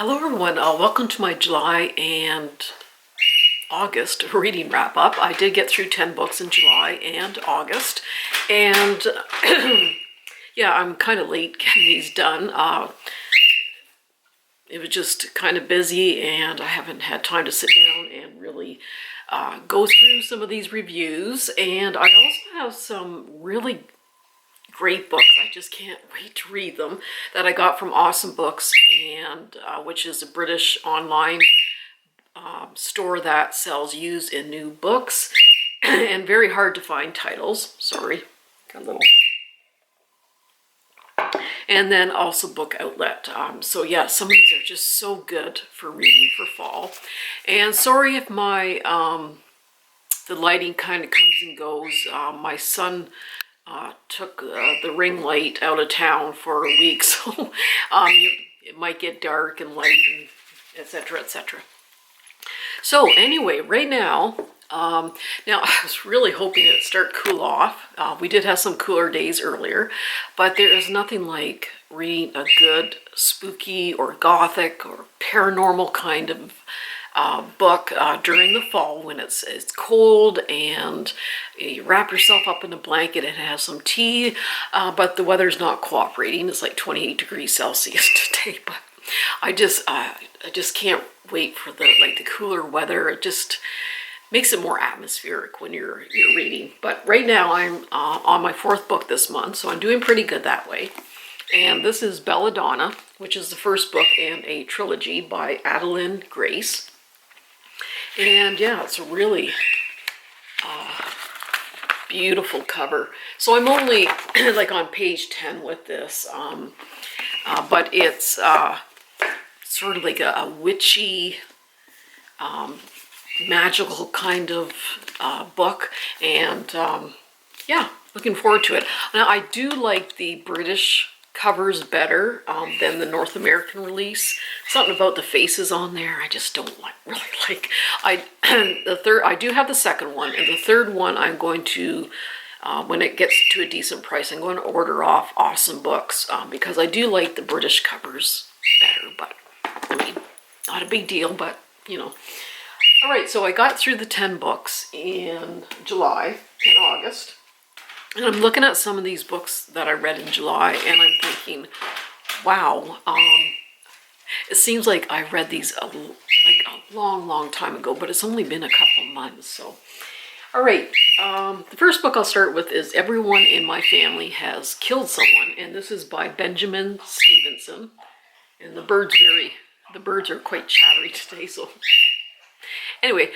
Hello everyone, welcome to my July and August reading wrap up. I did get through 10 books in July and August, and yeah, I'm kind of late getting these done. It was just kind of busy and I haven't had time to sit down and really go through some of these reviews. And I also have some really great books, I just can't wait to read them, that I got from Awesome Books, and which is a British online store that sells used and new books and very hard to find titles. Sorry, got a little. And then also Bookoutlet. So yeah, some of these are just so good for reading for fall. And sorry if my the lighting kind of comes and goes. My son took the ring light out of town for a week, so it might get dark and light, and etc., etc. So anyway, right now, now I was really hoping it'd start cool off. We did have some cooler days earlier, but there is nothing like reading a good spooky or gothic or paranormal kind of book during the fall when it's cold and you wrap yourself up in a blanket and have some tea, but the weather's not cooperating. It's like 28 degrees Celsius today, but I just can't wait for the cooler weather. It just makes it more atmospheric when you're reading. But right now I'm on my 4th book this month, so I'm doing pretty good that way. And this is Belladonna, which is the first book in a trilogy by Adeline Grace. And yeah, it's a really beautiful cover. So I'm only like on page 10 with this, but it's sort of like a witchy, magical kind of book. And yeah, looking forward to it. Now I do like the British covers better than the North American release. Something about the faces on there I just don't really like. I do have the second one, and the third one I'm going to, when it gets to a decent price, I'm going to order off Awesome Books, because I do like the British covers better, but I mean, not a big deal, but you know. All right, so I got through the 10 books in July and August. And I'm looking at some of these books that I read in July, and I'm thinking, wow, it seems like I read these like a long time ago, but it's only been a couple months. So, all right, the first book I'll start with is Everyone in My Family Has Killed Someone, and this is by Benjamin Stevenson. And the birds are quite chattery today, so anyway,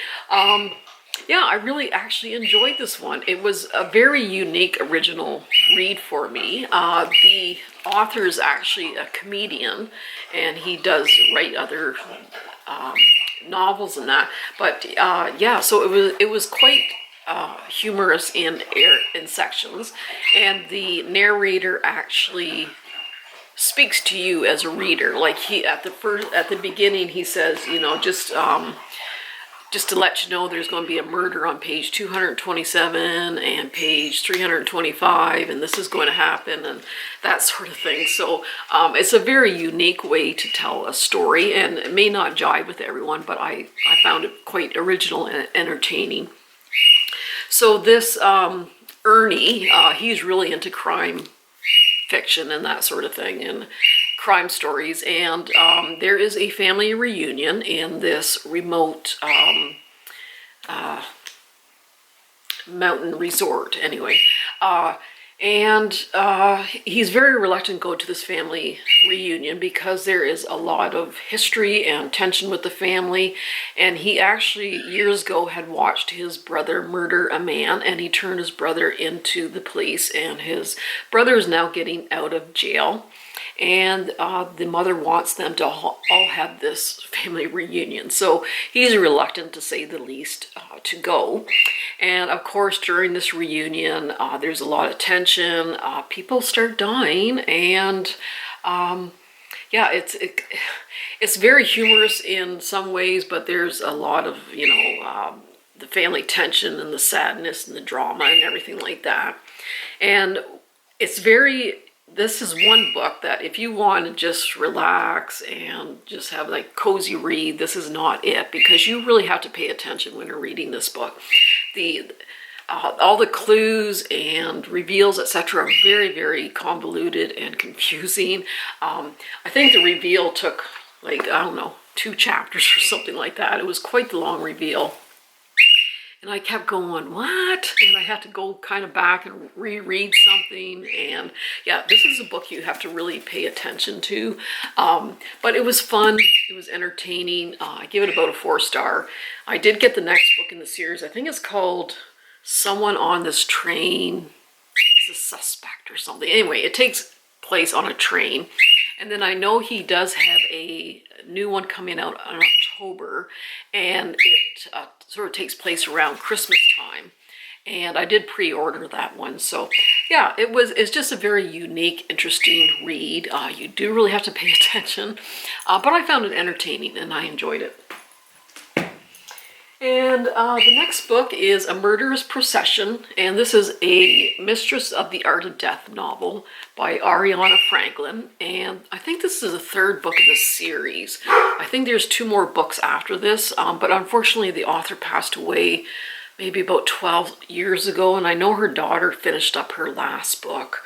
yeah, I really actually enjoyed this one. It was a very unique, original read for me. The author is actually a comedian, and he does write other novels and that. But yeah, so it was quite humorous in sections, and the narrator actually speaks to you as a reader. Like at the beginning, he says, you know, just to let you know, there's going to be a murder on page 227 and page 325, and this is going to happen, and that sort of thing. So it's a very unique way to tell a story, and it may not jive with everyone, but I found it quite original and entertaining. So this Ernie, he's really into crime fiction and that sort of thing, and crime stories, and there is a family reunion in this remote mountain resort anyway, and he's very reluctant to go to this family reunion because there is a lot of history and tension with the family, and he actually years ago had watched his brother murder a man, and he turned his brother into the police, and his brother is now getting out of jail. And the mother wants them to all have this family reunion. So he's reluctant, to say the least, to go. And of course, during this reunion, there's a lot of tension. People start dying, and yeah, it's very humorous in some ways, but there's a lot of, you know, the family tension and the sadness and the drama and everything like that. And it's very this is one book that if you want to just relax and just have like cozy read, this is not it, because you really have to pay attention when you're reading this book. All the clues and reveals, etc., are very, very convoluted and confusing. I think the reveal took like, I don't know, 2 chapters or something like that. It was quite the long reveal. And I kept going, what? And I had to go kind of back and reread something. And yeah, this is a book you have to really pay attention to. But it was fun. It was entertaining. I give it about a 4-star. I did get the next book in the series. I think it's called Someone on This Train is a Suspect or something. Anyway, it takes place on a train. And then I know he does have a new one coming out in October, and it sort of takes place around Christmas time. And I did pre-order that one. So yeah, it's just a very unique, interesting read. You do really have to pay attention, but I found it entertaining and I enjoyed it. And the next book is A Murderous Procession, and this is a Mistress of the Art of Death novel by Ariana Franklin, and I think this is the 3rd book of the series. I think there's 2 more books after this, but unfortunately the author passed away maybe about 12 years ago, and I know her daughter finished up her last book.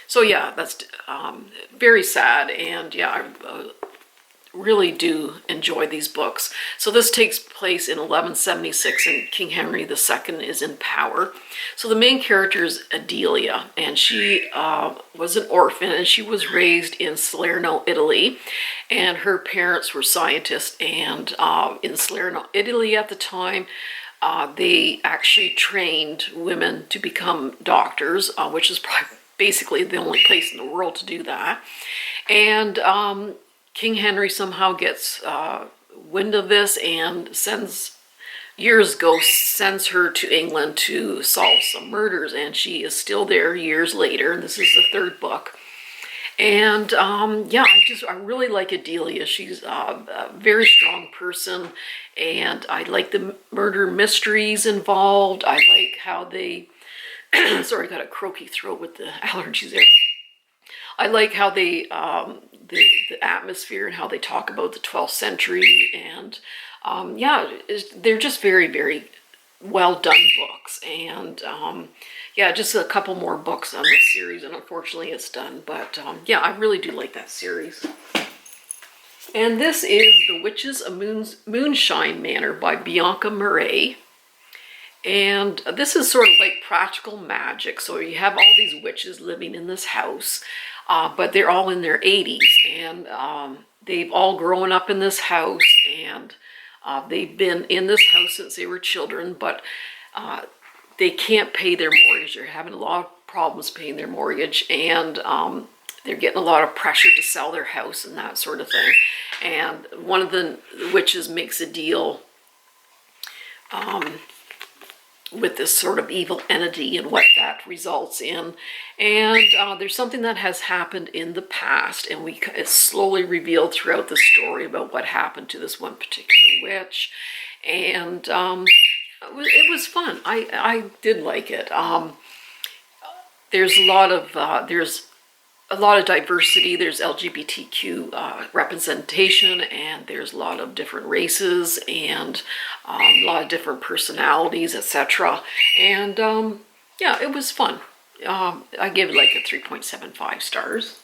So yeah, that's very sad, and yeah, I really do enjoy these books. So this takes place in 1176 and King Henry II is in power. So the main character is Adelia, and she was an orphan, and she was raised in Salerno, Italy, and her parents were scientists, and in Salerno, Italy at the time, they actually trained women to become doctors, which is probably basically the only place in the world to do that. And King Henry somehow gets wind of this and years ago sends her to England to solve some murders, and she is still there years later, and this is the 3rd book. And yeah, I really like Adelia. She's a very strong person, and I like the murder mysteries involved. I like how they, sorry, I got a croaky throat with the allergies there. I like how they, the atmosphere and how they talk about the 12th century, and yeah, they're just very, very well done books. And yeah, just a couple more books on this series, and unfortunately it's done. But yeah, I really do like that series. And this is The Witches of Moonshine Manor by Bianca Murray. And this is sort of like practical magic. So you have all these witches living in this house, but they're all in their 80s, and they've all grown up in this house, and they've been in this house since they were children, but they can't pay their mortgage. They're having a lot of problems paying their mortgage, and they're getting a lot of pressure to sell their house and that sort of thing. And one of the witches makes a deal with this sort of evil entity and what that results in. And there's something that has happened in the past, and it's slowly revealed throughout the story about what happened to this one particular witch. And it was fun. I did like it. There's a lot of diversity. There's LGBTQ representation, and there's a lot of different races, and a lot of different personalities, etc. And yeah, it was fun. I give it like a 3.75 stars.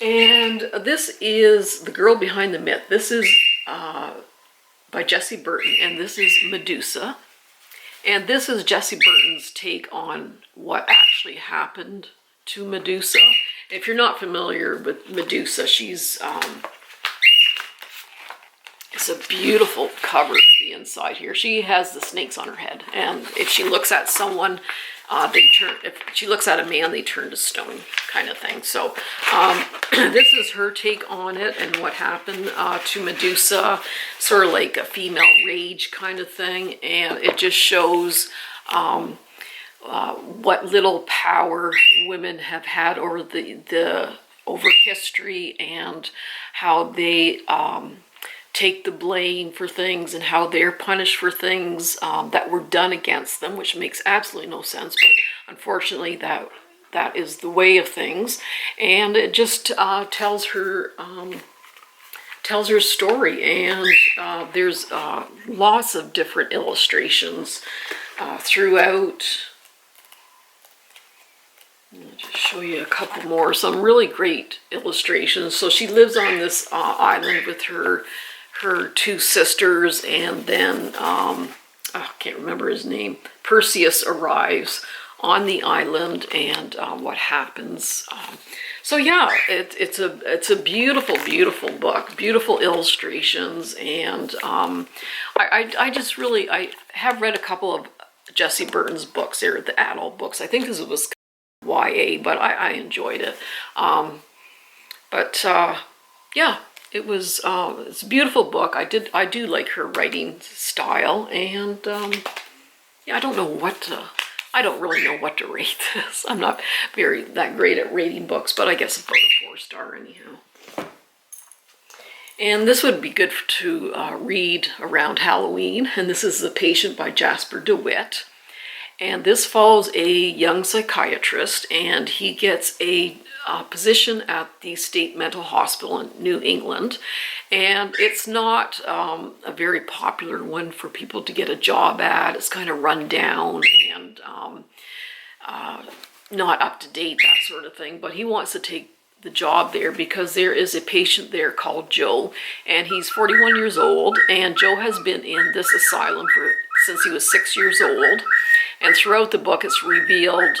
And this is The Girl Behind the Myth. This is by Jessie Burton, and this is Medusa. And this is Jessie Burton's take on what actually happened to Medusa. If you're not familiar with Medusa, she's it's a beautiful cover, the inside here. She has the snakes on her head, and if she looks at someone, if she looks at a man, they turn to stone, kind of thing. So this is her take on it and what happened to Medusa, sort of like a female rage kind of thing, and it just shows what little power women have had over over history, and how they take the blame for things, and how they're punished for things that were done against them, which makes absolutely no sense, but unfortunately that that is the way of things, and it just tells her story, and there's lots of different illustrations throughout. I'll just show you a couple more, some really great illustrations. So she lives on this island with her two sisters, and then I can't remember his name. Perseus arrives on the island, and what happens. So yeah, it's a beautiful, beautiful book, beautiful illustrations, and I have read a couple of Jessie Burton's books. They're the adult books. I think this was YA, but I enjoyed it. Yeah, it's a beautiful book. I do like her writing style, and yeah, I don't really know what to rate this. I'm not that great at rating books, but I guess about a 4-star anyhow. And this would be good to read around Halloween. And this is The Patient by Jasper DeWitt. And this follows a young psychiatrist, and he gets a position at the State Mental Hospital in New England. And it's not a very popular one for people to get a job at. It's kind of run down and not up to date, that sort of thing. But he wants to take the job there because there is a patient there called Joe, and he's 41 years old, and Joe has been in this asylum since he was 6 years old. And throughout the book, it's revealed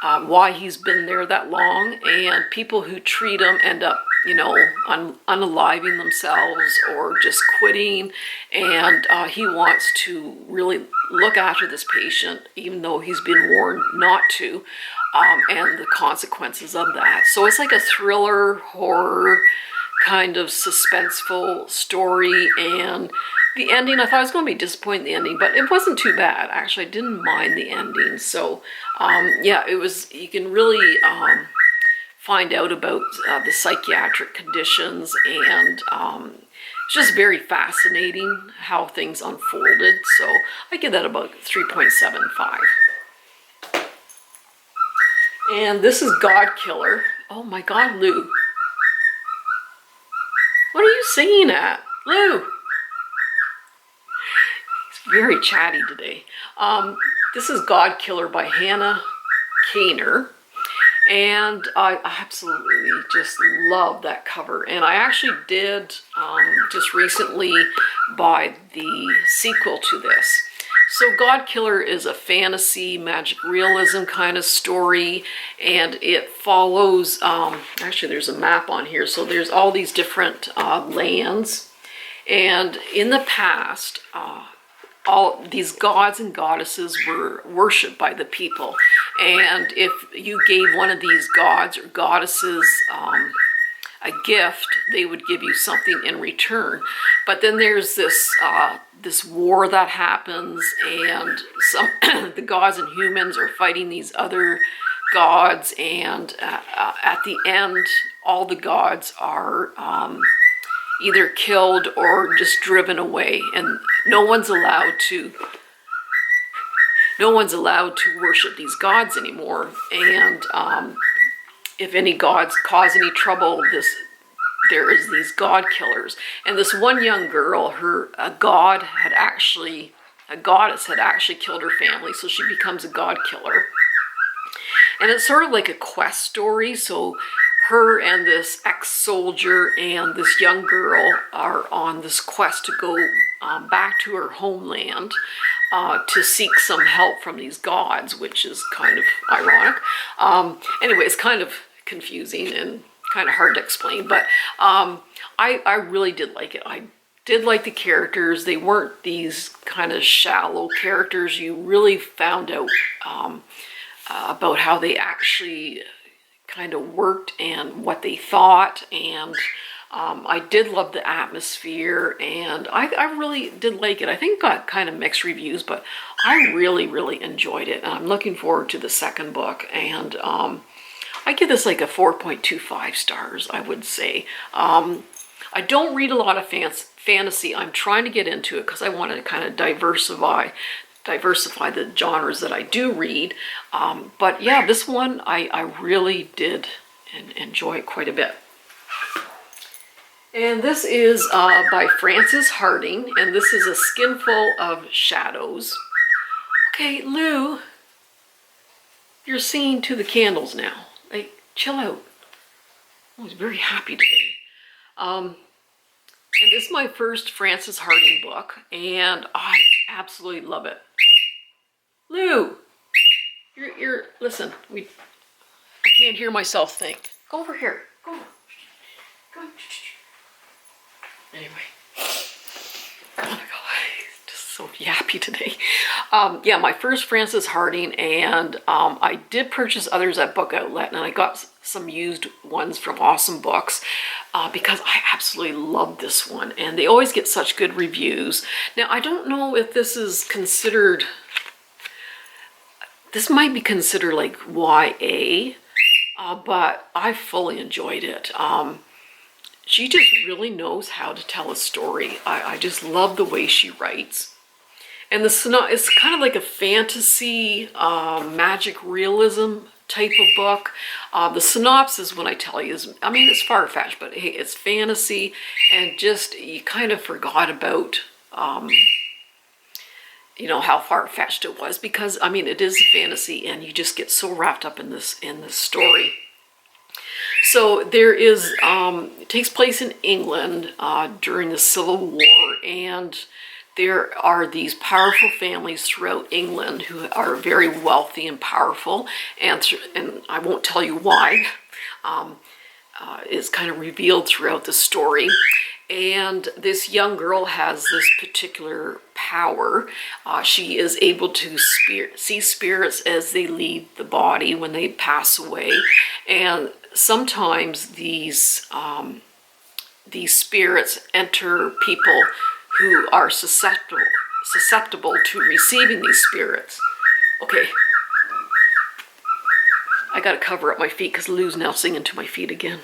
why he's been there that long, and people who treat him end up, unaliving themselves or just quitting. And he wants to really look after this patient, even though he's been warned not to, and the consequences of that. So it's like a thriller, horror, kind of suspenseful story, and the ending, I thought I was going to be disappointed in the ending, but it wasn't too bad. Actually, I didn't mind the ending. So, yeah, you can really find out about the psychiatric conditions, and it's just very fascinating how things unfolded. So I give that about 3.75. And this is God Killer. Oh my God, Lou. What are you singing at? Lou! Very chatty today. This is God Killer by Hannah Kaner, and I absolutely just love that cover. And I actually did just recently buy the sequel to this. So God Killer is a fantasy, magic realism kind of story, and it follows, actually there's a map on here, so there's all these different lands, and in the past, all these gods and goddesses were worshipped by the people, and if you gave one of these gods or goddesses a gift, they would give you something in return. But then there's this war that happens, and the gods and humans are fighting these other gods, and at the end, all the gods are either killed or just driven away, and no one's allowed to worship these gods anymore. And if any gods cause any trouble, there is these god killers. And this one young girl, a goddess had actually killed her family, so she becomes a god killer. And it's sort of like a quest story. So her and this ex-soldier and this young girl are on this quest to go back to her homeland to seek some help from these gods, which is kind of ironic. Anyway, it's kind of confusing and kind of hard to explain, but I really did like it. I did like the characters. They weren't these kind of shallow characters. You really found out about how they actually kind of worked and what they thought, and I did love the atmosphere, and I really did like it. I think it got kind of mixed reviews, but I really, really enjoyed it, and I'm looking forward to the second book, and I give this like a 4.25 stars, I would say. I don't read a lot of fantasy. I'm trying to get into it because I want to kind of diversify diversify the genres that I do read. But yeah, this one I really did enjoy quite a bit. And this is by Frances Harding, and this is A Skinful of Shadows. Okay, Lou, you're seeing to the candles now. Like, chill out. I was very happy today. And this is my first Frances Harding book, and I absolutely love it. Lou, listen, I can't hear myself think. Go over here. Go. Anyway. Oh my God, just so yappy today. Yeah, my first Frances Harding, and I did purchase others at Bookoutlet, and I got some used ones from Awesome Books because I absolutely love this one, and they always get such good reviews. Now, I don't know if this is considered, this might be considered like YA, but I fully enjoyed it. She just really knows how to tell a story. I just love the way she writes. And it's kind of like a fantasy, magic realism type of book. The synopsis, when I tell you, is, I mean, it's far-fetched, but hey, it's fantasy, and just, you kind of forgot about, you know, how far-fetched it was, because, I mean, it is fantasy, and you just get so wrapped up in this story. So there is, it takes place in England during the Civil War, and there are these powerful families throughout England who are very wealthy and powerful, and I won't tell you why. It's kind of revealed throughout the story. And this young girl has this particular power. She is able to see spirits as they leave the body when they pass away. And sometimes these spirits enter people who are susceptible to receiving these spirits. Okay. I gotta cover up my feet because Lou's now singing to my feet again.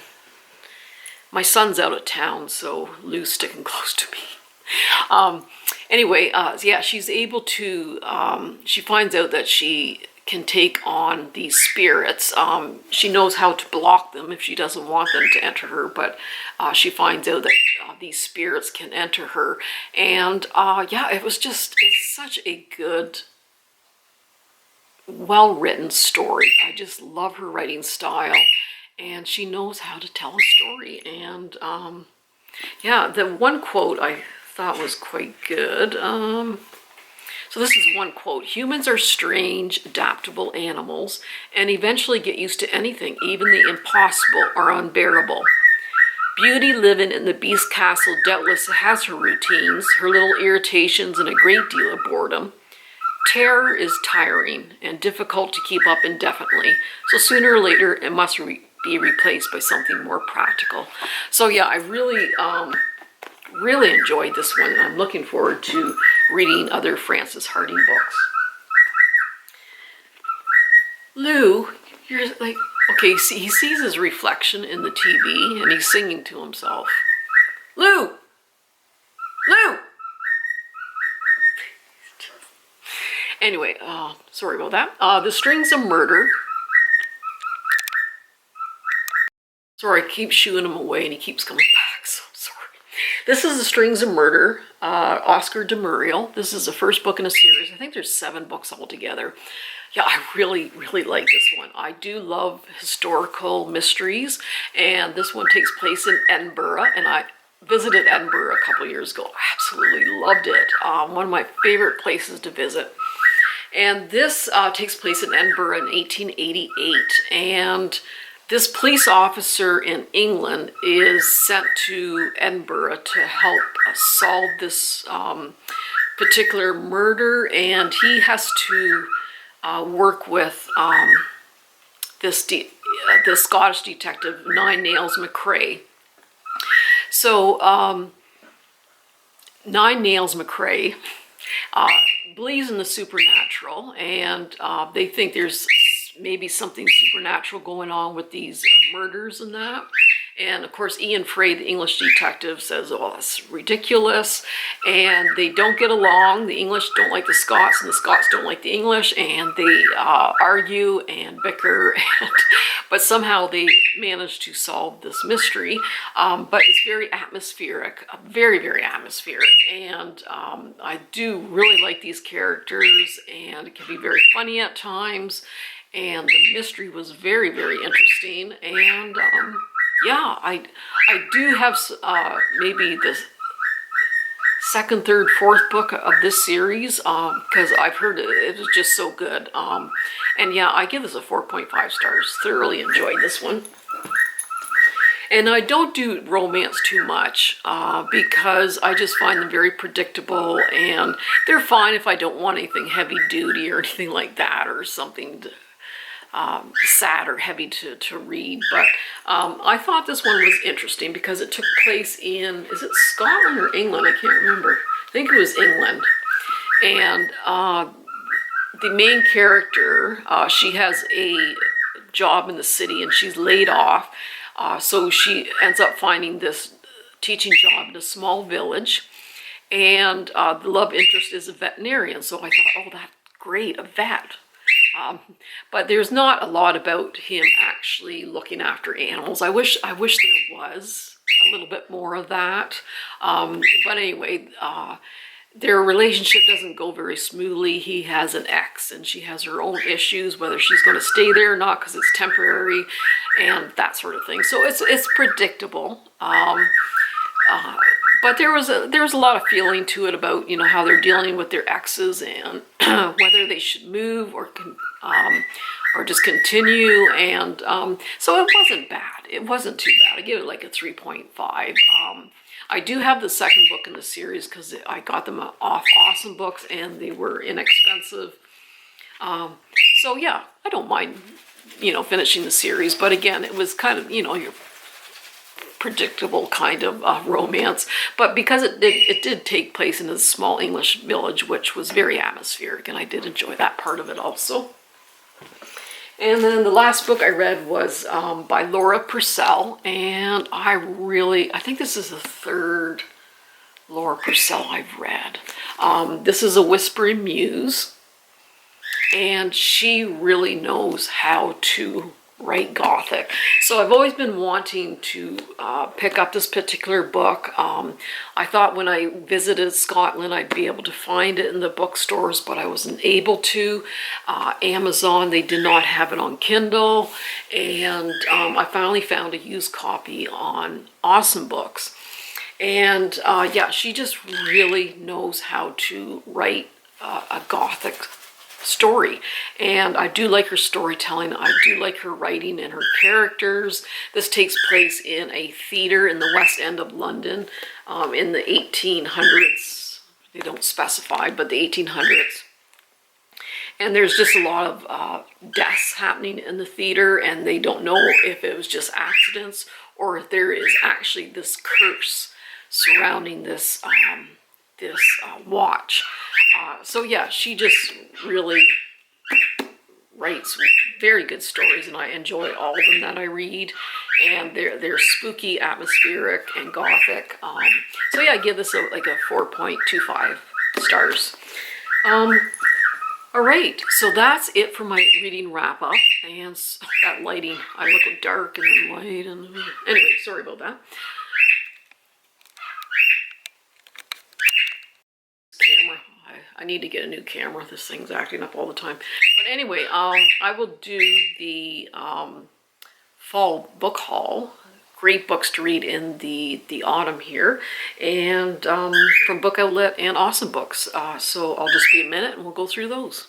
My son's out of town, so Lou's sticking close to me. Anyway, yeah, she's able to, she finds out that she can take on these spirits. She knows how to block them if she doesn't want them to enter her, but she finds out that these spirits can enter her. And yeah, it's such a good, well-written story. I just love her writing style. And she knows how to tell a story. And yeah, the one quote I thought was quite good. So this is one quote. "Humans are strange, adaptable animals and eventually get used to anything, even the impossible or unbearable. Beauty living in the Beast Castle doubtless has her routines, her little irritations, and a great deal of boredom. Terror is tiring and difficult to keep up indefinitely, so sooner or later it must be replaced by something more practical." So yeah, I really, really enjoyed this one. I'm looking forward to reading other Frances Harding books. Lou, you're like, okay, he sees his reflection in the TV and he's singing to himself. Lou! Lou! Anyway, sorry about that. The Strings of Murder. Sorry, I keep shooing him away and he keeps coming back, so I'm sorry. This is The Strings of Murder, Oscar de Muriel. This is the first book in a series. I think there's 7 books altogether. Yeah, I really, really like this one. I do love historical mysteries, and this one takes place in Edinburgh, and I visited Edinburgh a couple years ago. Absolutely loved it. One of my favorite places to visit. And this takes place in Edinburgh in 1888, and this police officer in England is sent to Edinburgh to help solve this particular murder, and he has to work with this Scottish detective, Nine Nails McCrae. So Nine Nails McCrae believes in the supernatural, and they think there's maybe something supernatural going on with these murders and that. And of course, Ian Frey, the English detective, says, oh, that's ridiculous. And they don't get along. The English don't like the Scots, and the Scots don't like the English. And they argue and bicker. But somehow they manage to solve this mystery. But it's very atmospheric, very, very atmospheric. And I do really like these characters. And it can be very funny at times. And the mystery was very, very interesting. And yeah, I do have maybe the second, third, fourth book of this series because I've heard it was just so good. And yeah, I give this a 4.5 stars. Thoroughly enjoyed this one. And I don't do romance too much because I just find them very predictable, and they're fine if I don't want anything heavy duty or anything like that, or something sad or heavy to read. But I thought this one was interesting because it took place in, is it Scotland or England? I can't remember. I think it was England. And the main character, she has a job in the city and she's laid off. So she ends up finding this teaching job in a small village. And the love interest is a veterinarian. So I thought, oh, that's great, a vet. But there's not a lot about him actually looking after animals. I wish there was a little bit more of that. But anyway, their relationship doesn't go very smoothly. He has an ex and she has her own issues, whether she's going to stay there or not because it's temporary and that sort of thing. So it's predictable. But there was a lot of feeling to it about, you know, how they're dealing with their exes and whether they should move or just continue. And so it wasn't bad. It wasn't too bad. I give it like a 3.5. I do have the second book in the series because I got them off Awesome Books and they were inexpensive. So yeah, I don't mind, you know, finishing the series. But again, it was kind of, you know, your predictable kind of romance, but because it did take place in a small English village, which was very atmospheric, and I did enjoy that part of it also. And then the last book I read was by Laura Purcell, and I think this is the third Laura Purcell I've read. This is a Whispery Muse, and she really knows how to write gothic. So I've always been wanting to pick up this particular book. I thought when I visited Scotland I'd be able to find it in the bookstores, but I wasn't able to. Amazon, they did not have it on Kindle, and I finally found a used copy on Awesome Books. And yeah, she just really knows how to write a gothic story, and I do like her storytelling. I do like her writing and her characters. This takes place in a theater in the West End of London in the 1800s. They don't specify, but the 1800s. And there's just a lot of deaths happening in the theater, and they don't know if it was just accidents or if there is actually this curse surrounding this watch. So yeah, she just really writes very good stories, and I enjoy all of them that I read. And they're spooky, atmospheric, and gothic. So yeah, I give this like a 4.25 stars. All right, so that's it for my reading wrap up. And that lighting, I look dark and then light, and anyway, sorry about that. Camera. I need to get a new camera. This thing's acting up all the time. But anyway, I will do the fall book haul. Great books to read in the autumn here, and from Bookoutlet and Awesome Books. So I'll just be a minute and we'll go through those.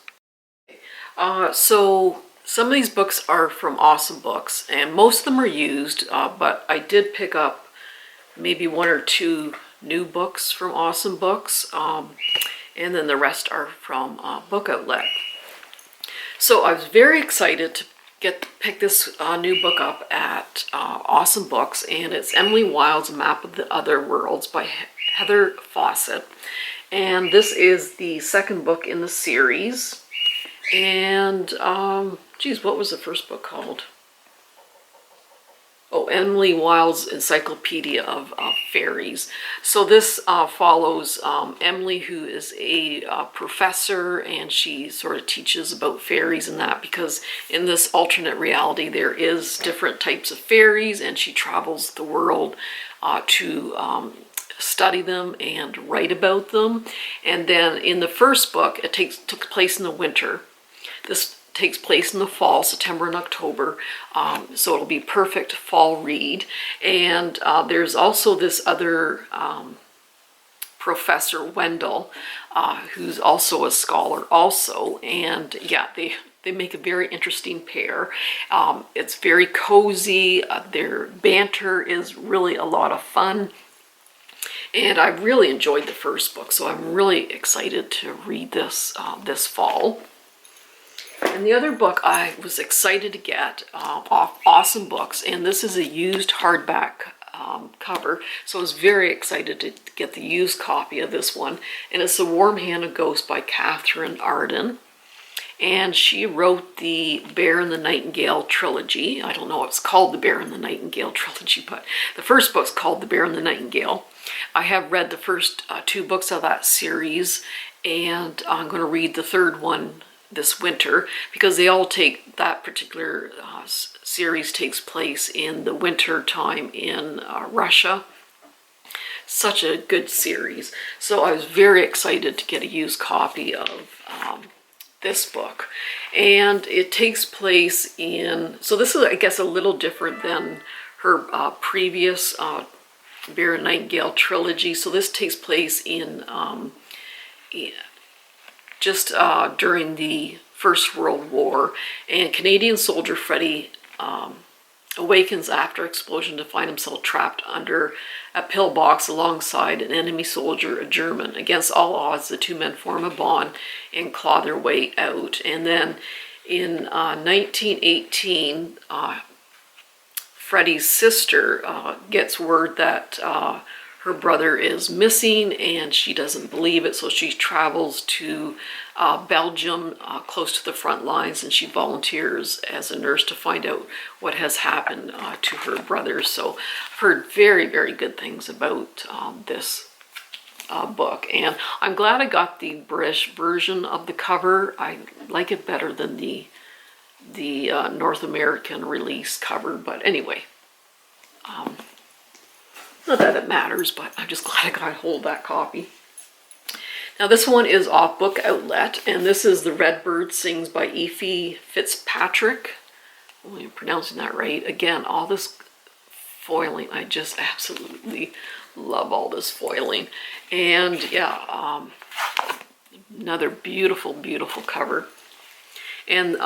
So some of these books are from Awesome Books, and most of them are used, but I did pick up maybe one or two new books from Awesome Books, and then the rest are from Bookoutlet. So I was very excited to pick this new book up at Awesome Books, and it's Emily Wilde's Map of the Other Worlds by Heather Fawcett. And this is the second book in the series. And geez, what was the first book called? Emily Wilde's Encyclopedia of Fairies. So this follows Emily, who is a professor, and she sort of teaches about fairies and that, because in this alternate reality there is different types of fairies, and she travels the world to study them and write about them. And then in the first book, it took place in the winter. This takes place in the fall, September and October, so it'll be perfect fall read. And there's also this other Professor Wendell, who's also a scholar also, and yeah, they make a very interesting pair. It's very cozy, their banter is really a lot of fun, and I really enjoyed the first book, so I'm really excited to read this this fall. And the other book I was excited to get off Awesome Books, and this is a used hardback cover, so I was very excited to get the used copy of this one. And it's The Warm Hand of Ghosts by Catherine Arden, and she wrote the Bear and the Nightingale trilogy. I don't know if it's called the Bear and the Nightingale trilogy, but the first book's called The Bear and the Nightingale. I have read the first 2 books of that series, and I'm going to read the third one this winter, because they all take, that particular series takes place in the winter time in Russia. Such a good series. So I was very excited to get a used copy of this book. And it takes place in, so this is, I guess, a little different than her previous Bear and Nightingale trilogy. So this takes place in just during the First World War, and Canadian soldier Freddie awakens after explosion to find himself trapped under a pillbox alongside an enemy soldier, a German. Against all odds, the 2 men form a bond and claw their way out. And then in 1918, Freddie's sister gets word that her brother is missing, and she doesn't believe it, so she travels to Belgium, close to the front lines, and she volunteers as a nurse to find out what has happened to her brother. So I've heard very, very good things about this book, and I'm glad I got the British version of the cover. I like it better than the North American release cover, but anyway. Not that it matters, but I'm just glad I got hold of that copy. Now this one is off Bookoutlet, and this is The Redbird Sings by Aoife Fitzpatrick. Hopefully I'm pronouncing that right. Again, all this foiling, I just absolutely love all this foiling. And yeah, another beautiful, beautiful cover. And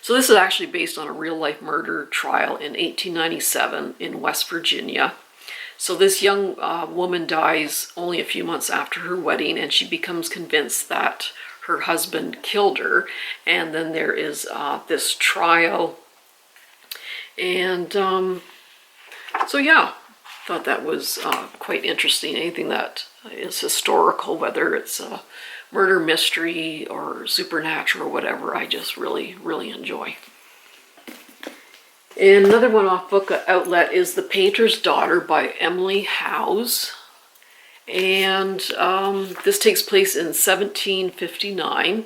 so this is actually based on a real-life murder trial in 1897 in West Virginia. So this young woman dies only a few months after her wedding, and she becomes convinced that her husband killed her. And then there is this trial. And so yeah, thought that was quite interesting. Anything that is historical, whether it's a murder mystery or supernatural or whatever, I just really, really enjoy. And another one off Bookoutlet is The Painter's Daughter by Emily Howes. And this takes place in 1759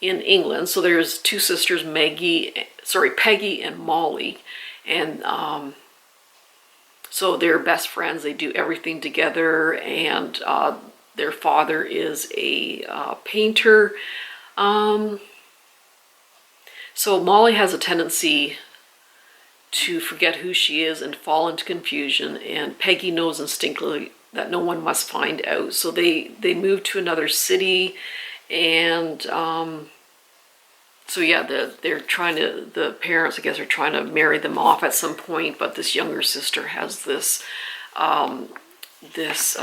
in England. So there's 2 sisters, Peggy and Molly. And so they're best friends. They do everything together, and their father is a painter. So Molly has a tendency to forget who she is and fall into confusion, and Peggy knows instinctively that no one must find out. So they move to another city, and so yeah, they're trying to, the parents, I guess, are trying to marry them off at some point, but this younger sister has this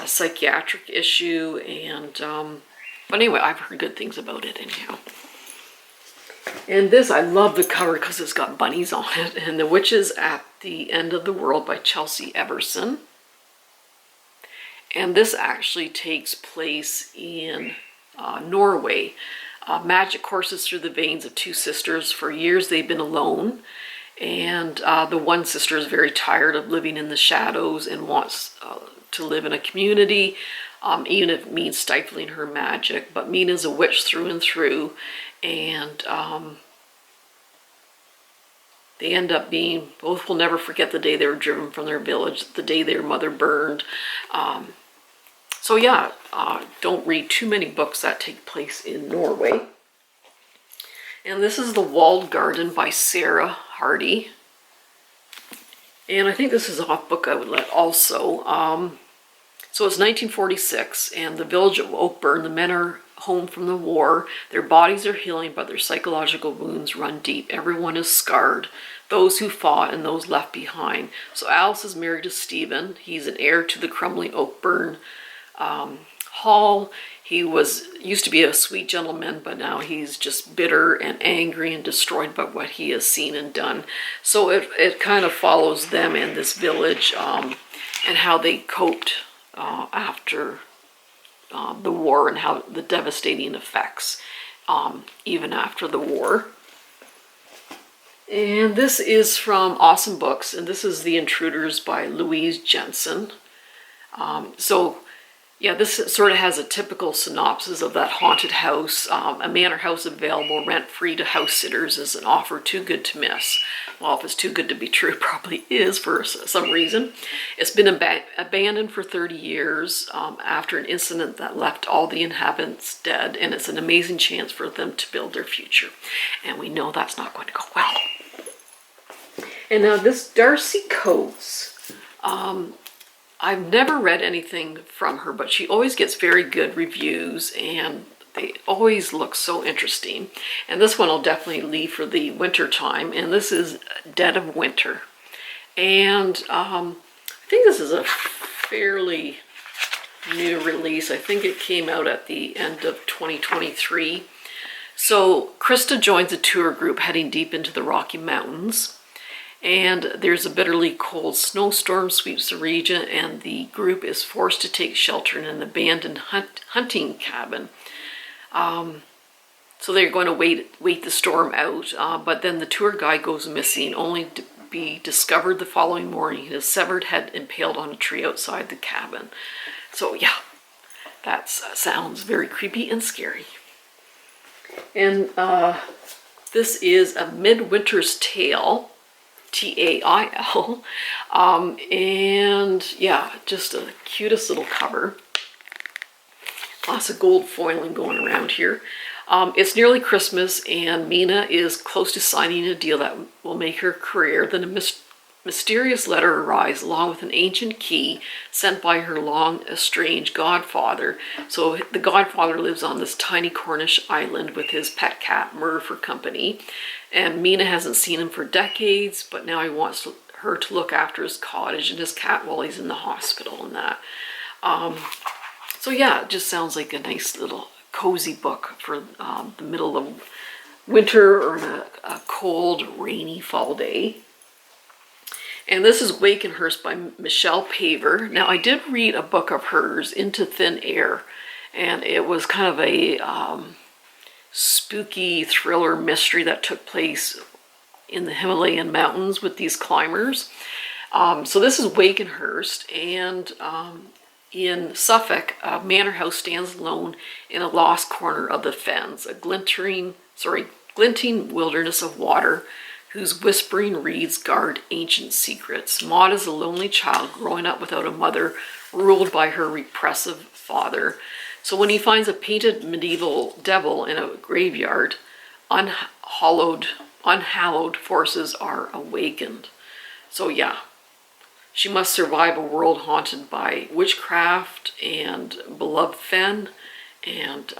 psychiatric issue, and but anyway, I've heard good things about it anyhow. And this, I love the cover because it's got bunnies on it. And The Witches at the End of the World by Chelsea Everson. And this actually takes place in Norway. Magic courses through the veins of 2 sisters. For years they've been alone, And the one sister is very tired of living in the shadows and wants to live in a community, even if it means stifling her magic. But Mina's a witch through and through, and they end up being, both will never forget the day they were driven from their village, the day their mother burned. So yeah, don't read too many books that take place in Norway. And this is The Walled Garden by Sarah Hardy. And I think this is off Bookoutlet also. So it's 1946, and the village of Oakburn, the men are home from the war. Their bodies are healing, but their psychological wounds run deep. Everyone is scarred, those who fought and those left behind. So Alice is married to Stephen. He's an heir to the crumbling Oakburn Hall. He used to be a sweet gentleman, but now he's just bitter and angry and destroyed by what he has seen and done. So it kind of follows them in this village and how they coped after the war, and how the devastating effects even after the war. And this is from Awesome Books, and this is The Intruders by Louise Jensen. So yeah, this sort of has a typical synopsis of that haunted house. A manor house available rent-free to house sitters is an offer too good to miss. Well, if it's too good to be true, it probably is for some reason. It's been abandoned for 30 years after an incident that left all the inhabitants dead, and it's an amazing chance for them to build their future. And we know that's not going to go well. And now this Darcy Coates, I've never read anything from her, but she always gets very good reviews, and they always look so interesting. And this one I'll definitely leave for the winter time, and this is Dead of Winter. And I think this is a fairly new release. I think it came out at the end of 2023. So Krista joins a tour group heading deep into the Rocky Mountains. And there's a bitterly cold snowstorm sweeps the region, and the group is forced to take shelter in an abandoned hunting cabin. So they're going to wait the storm out, but then the tour guide goes missing, only to be discovered the following morning, his severed head impaled on a tree outside the cabin. So yeah, that sounds very creepy and scary. And this is A Midwinters Tale, T-A-I-L, and yeah, just a cutest little cover. Lots of gold foiling going around here. It's nearly Christmas, and Mina is close to signing a deal that will make her career. Then a mysterious letter arrives along with an ancient key sent by her long estranged godfather. So the godfather lives on this tiny Cornish island with his pet cat Mur for company. And Mina hasn't seen him for decades, but now he wants her to look after his cottage and his cat while he's in the hospital and that. So yeah, it just sounds like a nice little cozy book for the middle of winter or a cold, rainy fall day. And this is Wakenhurst by Michelle Paver. Now, I did read a book of hers, Into Thin Air, and it was kind of a spooky thriller mystery that took place in the Himalayan mountains with these climbers. So this is Wakenhurst, and in Suffolk, a manor house stands alone in a lost corner of the fens, a glinting wilderness of water whose whispering reeds guard ancient secrets. Maud is a lonely child growing up without a mother, ruled by her repressive father. So when he finds a painted medieval devil in a graveyard, unhallowed forces are awakened. So yeah, she must survive a world haunted by witchcraft and beloved fen, and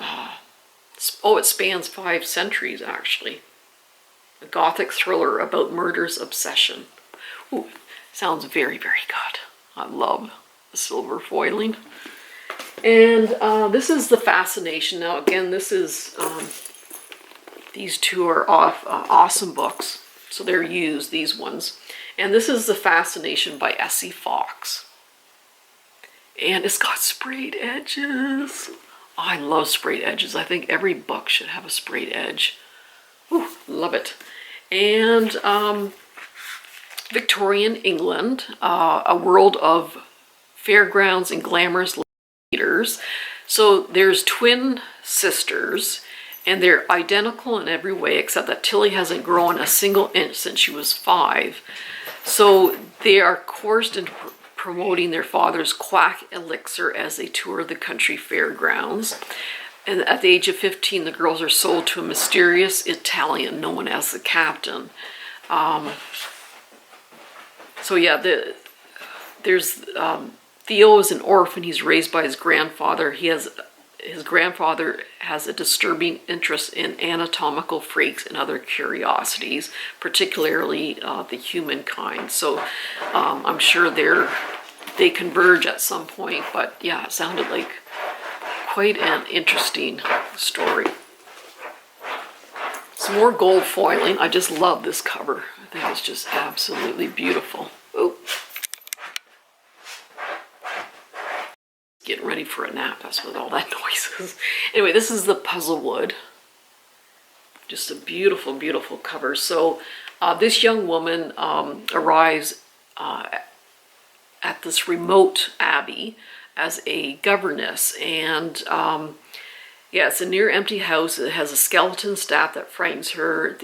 it spans 5 centuries actually. A gothic thriller about murderous obsession. Ooh, sounds very, very good. I love the silver foiling. And this is the Fascination. Now again, this is, these two are off Awesome Books, so they're used, these ones. And this is the Fascination by Essie Fox. And it's got sprayed edges. I love sprayed edges. I think every book should have a sprayed edge. Ooh, love it. And Victorian England, a world of fairgrounds and glamorous leaders. So there's twin sisters, and they're identical in every way except that Tilly hasn't grown a single inch since she was 5. So they are coerced into promoting their father's quack elixir as they tour the country fairgrounds. And at the age of 15, the girls are sold to a mysterious Italian known as the Captain. So yeah, there's Theo is an orphan. He's raised by his grandfather. His grandfather has a disturbing interest in anatomical freaks and other curiosities, particularly the humankind. So I'm sure they converge at some point. But yeah, it sounded like quite an interesting story. Some more gold foiling. I just love this cover. I think it's just absolutely beautiful. Oh. Getting ready for a nap, that's what all that noise is. Anyway, this is the Puzzlewood. Just a beautiful, beautiful cover. So this young woman arrives at this remote abbey as a governess, and yeah, it's a near empty house. It has a skeleton staff that frightens her.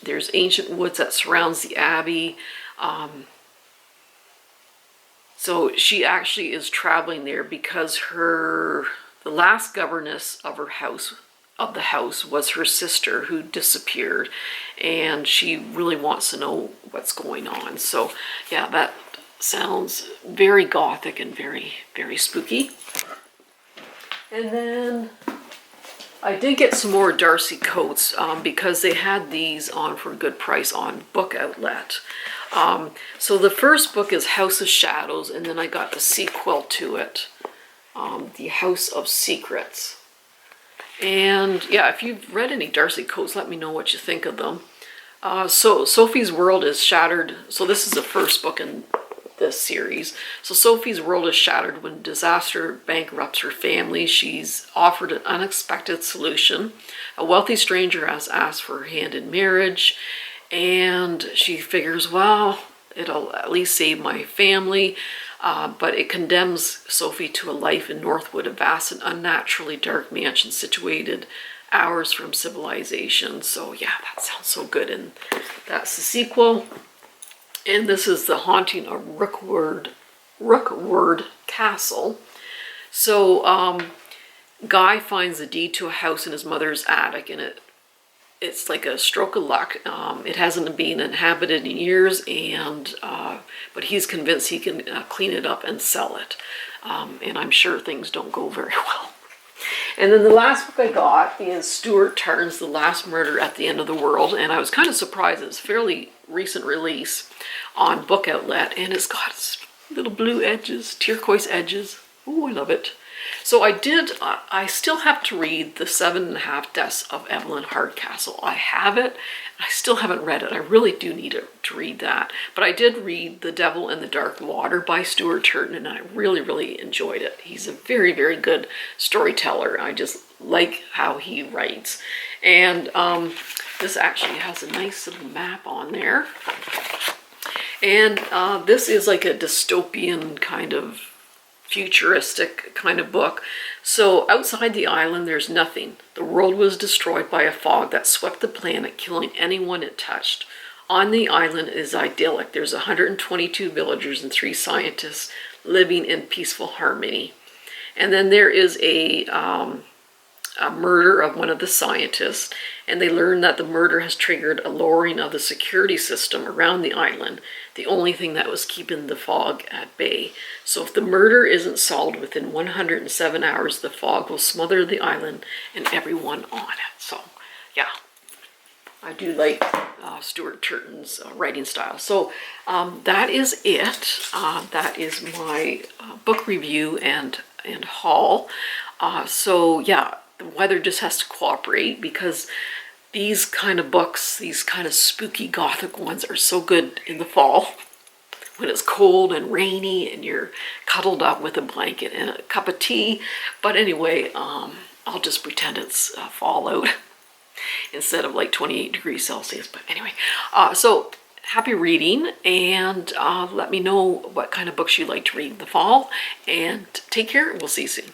There's ancient woods that surrounds the abbey. So she actually is traveling there because the last governess of the house was her sister who disappeared, and she really wants to know what's going on. So yeah, that sounds very gothic and very, very spooky. And then I did get some more Darcy coats because they had these on for a good price on Bookoutlet. So the first book is House of Shadows, and then I got the sequel to it, The House of Secrets. And yeah, if you've read any Darcy coats, let me know what you think of them. So Sophie's world is shattered. So this is the first book in this series. So Sophie's world is shattered when disaster bankrupts her family. She's offered an unexpected solution. A wealthy stranger has asked for her hand in marriage, and she figures, well, it'll at least save my family, but it condemns Sophie to a life in Northwood, a vast and unnaturally dark mansion situated hours from civilization. So yeah, that sounds so good, and that's the sequel. And this is The Haunting of Rookwood Castle. So Guy finds the deed to a house in his mother's attic, and it's like a stroke of luck. It hasn't been inhabited in years, and but he's convinced he can clean it up and sell it. And I'm sure things don't go very well. And then the last book I got is Stuart Tartan's The Last Murder at the End of the World, and I was kind of surprised. It's a fairly recent release on Bookoutlet, and it's got little blue edges, turquoise edges. Oh, I love it. So I still have to read The 7.5 Deaths of Evelyn Hardcastle. I have it. I still haven't read it. I really do need to read that. But I did read The Devil in the Dark Water by Stuart Tartan, and I really, really enjoyed it. He's a very, very good storyteller. I just like how he writes. And this actually has a nice little map on there. And this is like a dystopian kind of futuristic kind of book. So outside the island, there's nothing. The world was destroyed by a fog that swept the planet, killing anyone it touched. On the island is idyllic. There's 122 villagers and 3 scientists living in peaceful harmony. And then there is a murder of one of the scientists, and they learn that the murder has triggered a lowering of the security system around the island, the only thing that was keeping the fog at bay. So if the murder isn't solved within 107 hours, the fog will smother the island and everyone on it. So yeah, I do like Stuart Tartan's writing style. So that is it. That is my book review and haul. So yeah, the weather just has to cooperate, because these kind of books, these kind of spooky gothic ones, are so good in the fall when it's cold and rainy and you're cuddled up with a blanket and a cup of tea. But anyway, I'll just pretend it's fall out instead of like 28 degrees Celsius. But anyway, so happy reading, and let me know what kind of books you like to read in the fall. And take care. We'll see you soon.